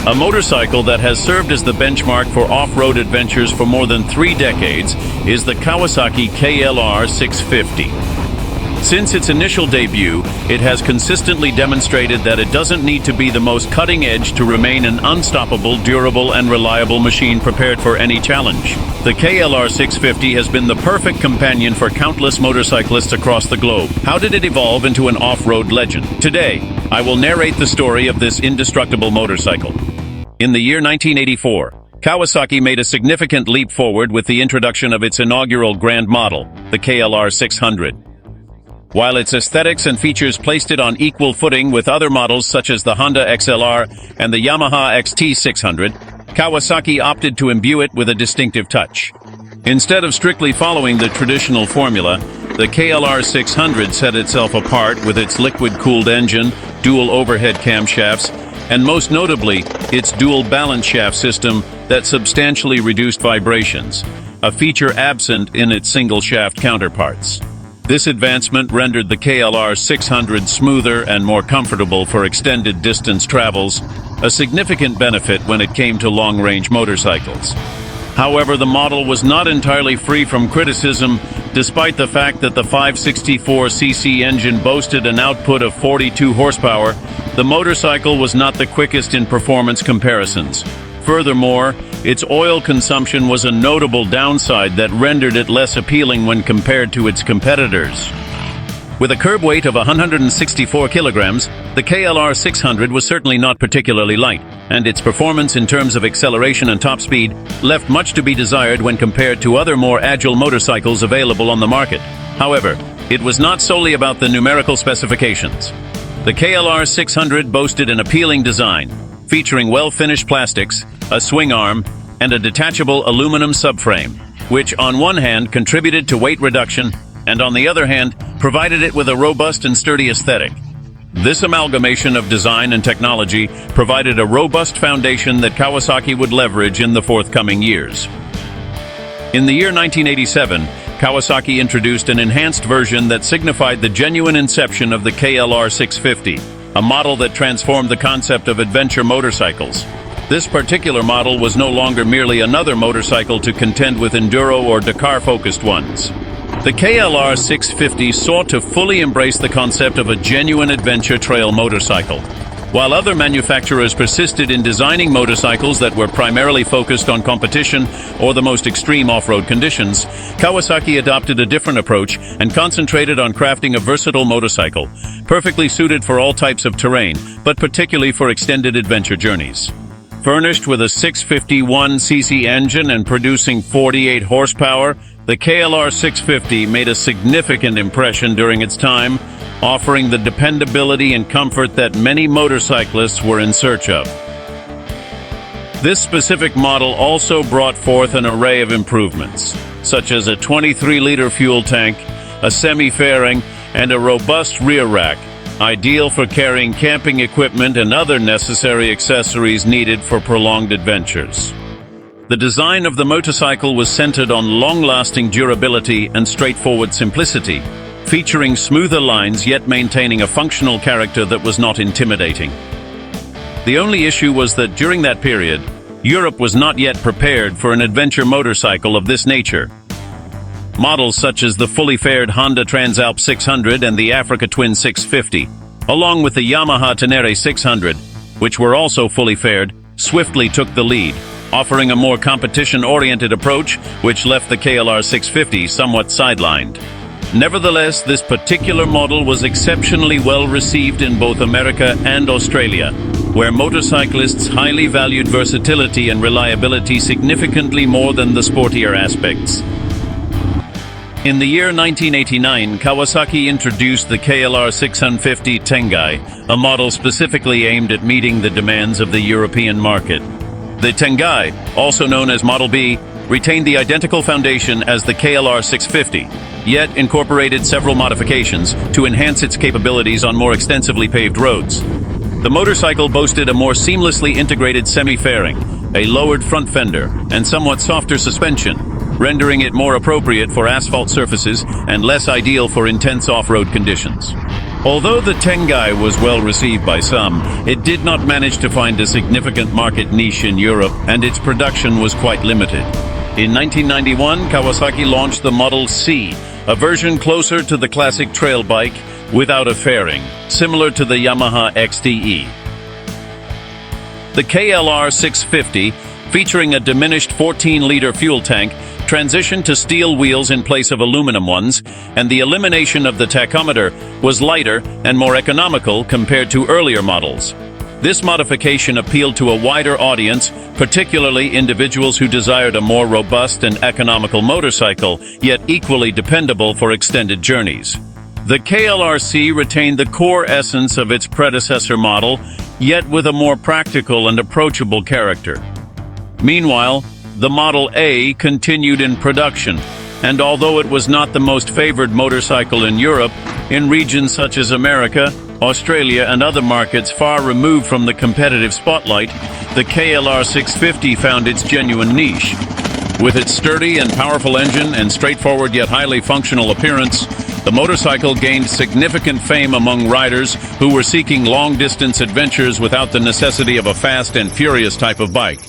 A motorcycle that has served as the benchmark for off-road adventures for more than 3 decades is the Kawasaki KLR 650. Since its initial debut, it has consistently demonstrated that it doesn't need to be the most cutting edge to remain an unstoppable, durable, and reliable machine prepared for any challenge. The KLR 650 has been the perfect companion for countless motorcyclists across the globe. How did it evolve into an off-road legend? Today, I will narrate the story of this indestructible motorcycle. In the year 1984, Kawasaki made a significant leap forward with the introduction of its inaugural grand model, the KLR 600. While its aesthetics and features placed it on equal footing with other models such as the Honda XLR and the Yamaha XT600, Kawasaki opted to imbue it with a distinctive touch. Instead of strictly following the traditional formula, the KLR 600 set itself apart with its liquid-cooled engine, dual overhead camshafts, and most notably, its dual balance shaft system that substantially reduced vibrations, a feature absent in its single-shaft counterparts. This advancement rendered the KLR 600 smoother and more comfortable for extended distance travels, a significant benefit when it came to long-range motorcycles. However, the model was not entirely free from criticism, despite the fact that the 564cc engine boasted an output of 42 horsepower. The motorcycle was not the quickest in performance comparisons. Furthermore, its oil consumption was a notable downside that rendered it less appealing when compared to its competitors. With a curb weight of 164 kilograms, the KLR 600 was certainly not particularly light, and its performance in terms of acceleration and top speed left much to be desired when compared to other more agile motorcycles available on the market. However, it was not solely about the numerical specifications. The KLR 600 boasted an appealing design, featuring well-finished plastics, a swing arm, and a detachable aluminum subframe, which on one hand contributed to weight reduction, and on the other hand provided it with a robust and sturdy aesthetic. This amalgamation of design and technology provided a robust foundation that Kawasaki would leverage in the forthcoming years. In the year 1987, Kawasaki introduced an enhanced version that signified the genuine inception of the KLR 650, a model that transformed the concept of adventure motorcycles. This particular model was no longer merely another motorcycle to contend with enduro or Dakar-focused ones. The KLR 650 sought to fully embrace the concept of a genuine adventure trail motorcycle. While other manufacturers persisted in designing motorcycles that were primarily focused on competition or the most extreme off-road conditions, Kawasaki adopted a different approach and concentrated on crafting a versatile motorcycle, perfectly suited for all types of terrain, but particularly for extended adventure journeys. Furnished with a 651cc engine and producing 48 horsepower, the KLR 650 made a significant impression during its time, offering the dependability and comfort that many motorcyclists were in search of. This specific model also brought forth an array of improvements, such as a 23-liter fuel tank, a semi-fairing, and a robust rear rack, ideal for carrying camping equipment and other necessary accessories needed for prolonged adventures. The design of the motorcycle was centered on long-lasting durability and straightforward simplicity, featuring smoother lines yet maintaining a functional character that was not intimidating. The only issue was that during that period, Europe was not yet prepared for an adventure motorcycle of this nature. Models such as the fully faired Honda Transalp 600 and the Africa Twin 650, along with the Yamaha Tenere 600, which were also fully faired, swiftly took the lead, offering a more competition-oriented approach, which left the KLR 650 somewhat sidelined. Nevertheless, this particular model was exceptionally well received in both America and Australia, where motorcyclists highly valued versatility and reliability significantly more than the sportier aspects. In the year 1989, Kawasaki introduced the KLR 650 Tengai, a model specifically aimed at meeting the demands of the European market. The Tengai, also known as Model B, retained the identical foundation as the KLR 650, yet incorporated several modifications to enhance its capabilities on more extensively paved roads. The motorcycle boasted a more seamlessly integrated semi-fairing, a lowered front fender, and somewhat softer suspension, rendering it more appropriate for asphalt surfaces and less ideal for intense off-road conditions. Although the Tengai was well received by some, it did not manage to find a significant market niche in Europe, and its production was quite limited. In 1991, Kawasaki launched the Model C, a version closer to the classic trail bike without a fairing, similar to the Yamaha XTE. The KLR 650, featuring a diminished 14-liter fuel tank, transitioned to steel wheels in place of aluminum ones, and the elimination of the tachometer was lighter and more economical compared to earlier models. This modification appealed to a wider audience, particularly individuals who desired a more robust and economical motorcycle, yet equally dependable for extended journeys. The KLR-C retained the core essence of its predecessor model, yet with a more practical and approachable character. Meanwhile, the Model A continued in production, and although it was not the most favored motorcycle in Europe, in regions such as America, Australia, and other markets far removed from the competitive spotlight, the KLR 650 found its genuine niche. With its sturdy and powerful engine and straightforward yet highly functional appearance, the motorcycle gained significant fame among riders who were seeking long-distance adventures without the necessity of a fast and furious type of bike.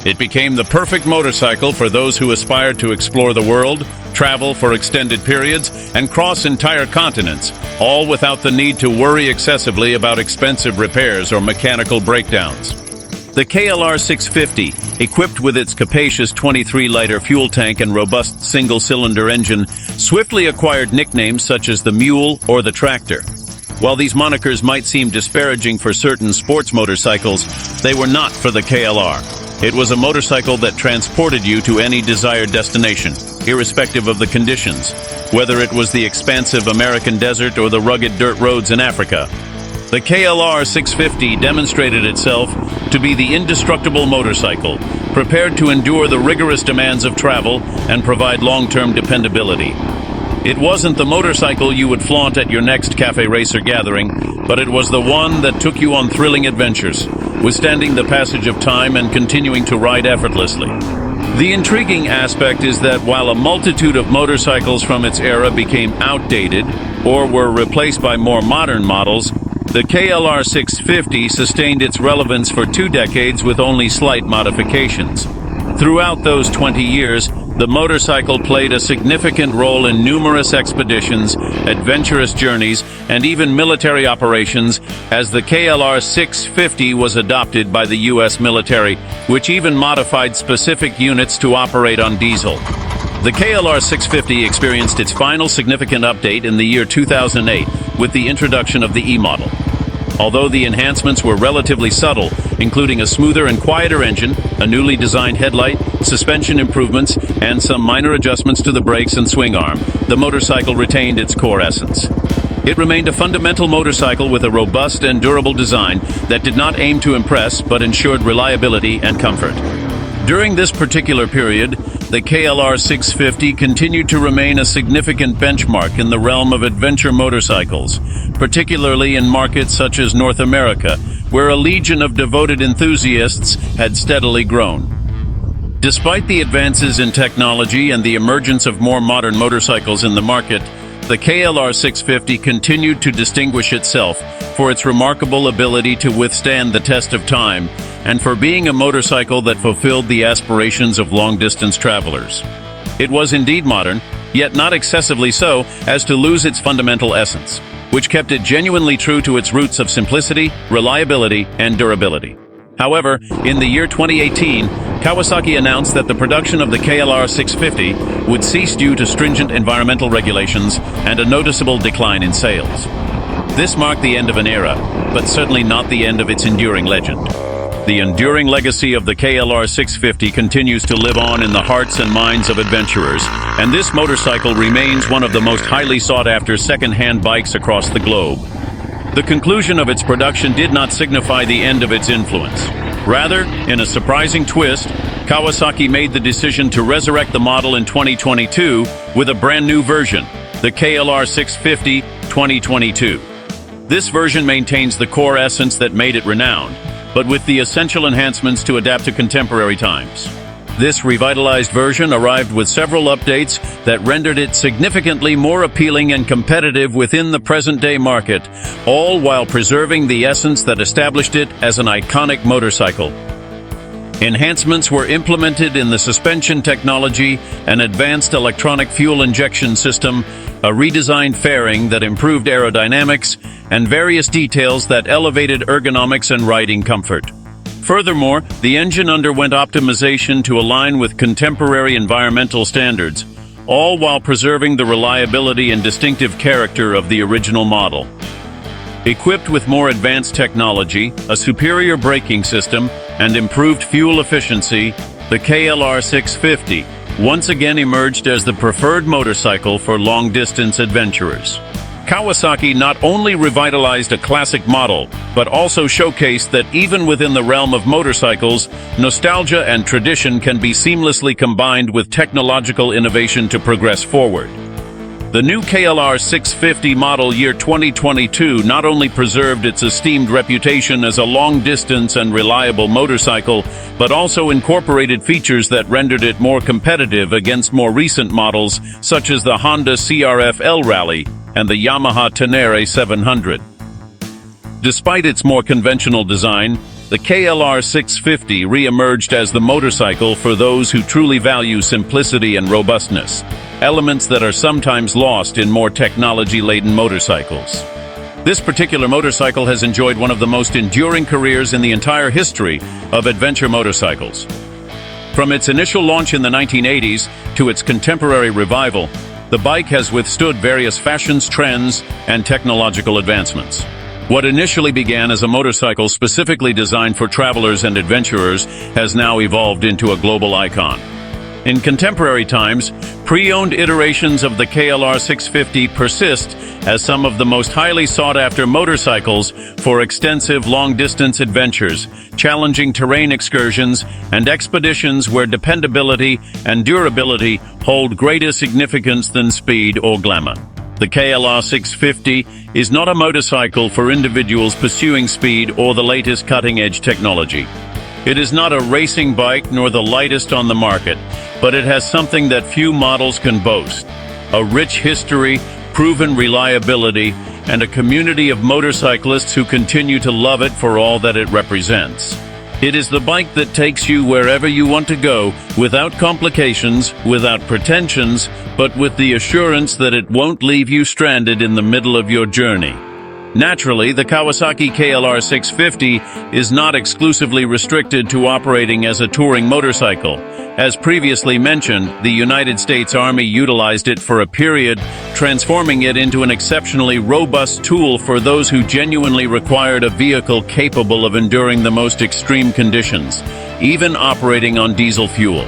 It became the perfect motorcycle for those who aspired to explore the world, travel for extended periods, and cross entire continents, all without the need to worry excessively about expensive repairs or mechanical breakdowns. The KLR 650, equipped with its capacious 23-liter fuel tank and robust single-cylinder engine, swiftly acquired nicknames such as the Mule or the Tractor. While these monikers might seem disparaging for certain sports motorcycles, they were not for the KLR. It was a motorcycle that transported you to any desired destination, irrespective of the conditions, whether it was the expansive American desert or the rugged dirt roads in Africa. The KLR 650 demonstrated itself to be the indestructible motorcycle, prepared to endure the rigorous demands of travel and provide long-term dependability. It wasn't the motorcycle you would flaunt at your next cafe racer gathering, but it was the one that took you on thrilling adventures, withstanding the passage of time and continuing to ride effortlessly. The intriguing aspect is that while a multitude of motorcycles from its era became outdated or were replaced by more modern models, the KLR 650 sustained its relevance for 2 decades with only slight modifications. Throughout those 20 years, the motorcycle played a significant role in numerous expeditions, adventurous journeys, and even military operations, as the KLR 650 was adopted by the U.S. military, which even modified specific units to operate on diesel. The KLR 650 experienced its final significant update in the year 2008 with the introduction of the E-model. Although the enhancements were relatively subtle, including a smoother and quieter engine, a newly designed headlight, suspension improvements, and some minor adjustments to the brakes and swing arm, the motorcycle retained its core essence. It remained a fundamental motorcycle with a robust and durable design that did not aim to impress but ensured reliability and comfort. During this particular period, the KLR 650 continued to remain a significant benchmark in the realm of adventure motorcycles, particularly in markets such as North America, where a legion of devoted enthusiasts had steadily grown. Despite the advances in technology and the emergence of more modern motorcycles in the market, the KLR 650 continued to distinguish itself for its remarkable ability to withstand the test of time and for being a motorcycle that fulfilled the aspirations of long-distance travelers. It was indeed modern, yet not excessively so as to lose its fundamental essence, which kept it genuinely true to its roots of simplicity, reliability, and durability. However, in the year 2018, Kawasaki announced that the production of the KLR 650 would cease due to stringent environmental regulations and a noticeable decline in sales. This marked the end of an era, but certainly not the end of its enduring legend. The enduring legacy of the KLR 650 continues to live on in the hearts and minds of adventurers, and this motorcycle remains one of the most highly sought-after second-hand bikes across the globe. The conclusion of its production did not signify the end of its influence. Rather, in a surprising twist, Kawasaki made the decision to resurrect the model in 2022 with a brand new version, the KLR 650 2022. This version maintains the core essence that made it renowned, but with the essential enhancements to adapt to contemporary times. This revitalized version arrived with several updates that rendered it significantly more appealing and competitive within the present-day market, all while preserving the essence that established it as an iconic motorcycle. Enhancements were implemented in the suspension technology, an advanced electronic fuel injection system, a redesigned fairing that improved aerodynamics, and various details that elevated ergonomics and riding comfort. Furthermore, the engine underwent optimization to align with contemporary environmental standards, all while preserving the reliability and distinctive character of the original model. Equipped with more advanced technology, a superior braking system, and improved fuel efficiency, the KLR 650 once again emerged as the preferred motorcycle for long-distance adventurers. Kawasaki not only revitalized a classic model, but also showcased that even within the realm of motorcycles, nostalgia and tradition can be seamlessly combined with technological innovation to progress forward. The new KLR 650 model year 2022 not only preserved its esteemed reputation as a long-distance and reliable motorcycle, but also incorporated features that rendered it more competitive against more recent models such as the Honda XR650L Rally and the Yamaha Tenere 700. Despite its more conventional design, the KLR 650 re-emerged as the motorcycle for those who truly value simplicity and robustness, elements that are sometimes lost in more technology-laden motorcycles. This particular motorcycle has enjoyed one of the most enduring careers in the entire history of adventure motorcycles. From its initial launch in the 1980s to its contemporary revival, the bike has withstood various fashions, trends, and technological advancements. What initially began as a motorcycle specifically designed for travelers and adventurers has now evolved into a global icon. In contemporary times, pre-owned iterations of the KLR 650 persist as some of the most highly sought-after motorcycles for extensive long-distance adventures, challenging terrain excursions, and expeditions where dependability and durability hold greater significance than speed or glamour. The KLR 650 is not a motorcycle for individuals pursuing speed or the latest cutting-edge technology. It is not a racing bike nor the lightest on the market, but it has something that few models can boast: a rich history, proven reliability, and a community of motorcyclists who continue to love it for all that it represents. It is the bike that takes you wherever you want to go, without complications, without pretensions, but with the assurance that it won't leave you stranded in the middle of your journey. Naturally, the Kawasaki KLR 650 is not exclusively restricted to operating as a touring motorcycle. As previously mentioned, the United States Army utilized it for a period, transforming it into an exceptionally robust tool for those who genuinely required a vehicle capable of enduring the most extreme conditions, even operating on diesel fuel.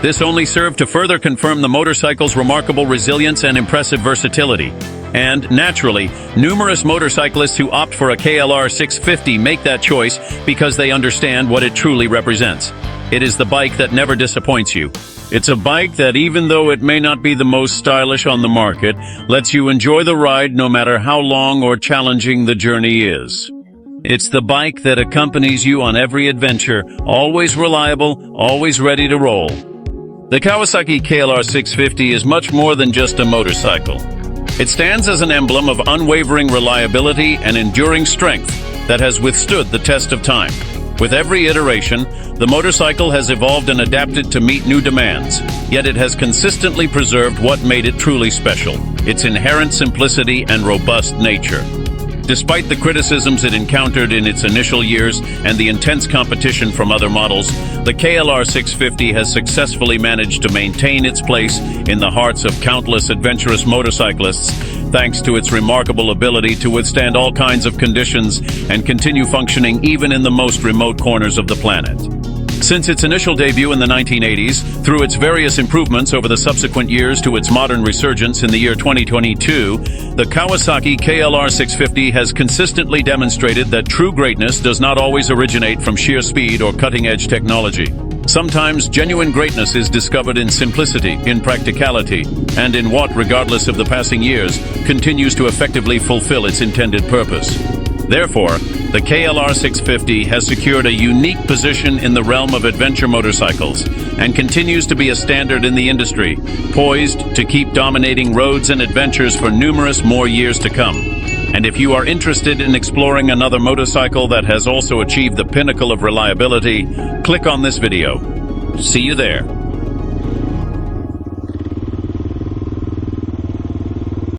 This only served to further confirm the motorcycle's remarkable resilience and impressive versatility. And, naturally, numerous motorcyclists who opt for a KLR 650 make that choice because they understand what it truly represents. It is the bike that never disappoints you. It's a bike that, even though it may not be the most stylish on the market, lets you enjoy the ride no matter how long or challenging the journey is. It's the bike that accompanies you on every adventure, always reliable, always ready to roll. The Kawasaki KLR 650 is much more than just a motorcycle. It stands as an emblem of unwavering reliability and enduring strength that has withstood the test of time. With every iteration, the motorcycle has evolved and adapted to meet new demands, yet it has consistently preserved what made it truly special: its inherent simplicity and robust nature. Despite the criticisms it encountered in its initial years and the intense competition from other models, the KLR 650 has successfully managed to maintain its place in the hearts of countless adventurous motorcyclists, thanks to its remarkable ability to withstand all kinds of conditions and continue functioning even in the most remote corners of the planet. Since its initial debut in the 1980s, through its various improvements over the subsequent years to its modern resurgence in the year 2022, the Kawasaki KLR 650 has consistently demonstrated that true greatness does not always originate from sheer speed or cutting-edge technology. Sometimes genuine greatness is discovered in simplicity, in practicality, and in what, regardless of the passing years, continues to effectively fulfill its intended purpose. Therefore, the KLR 650 has secured a unique position in the realm of adventure motorcycles and continues to be a standard in the industry, poised to keep dominating roads and adventures for numerous more years to come. And if you are interested in exploring another motorcycle that has also achieved the pinnacle of reliability, click on this video. See you there.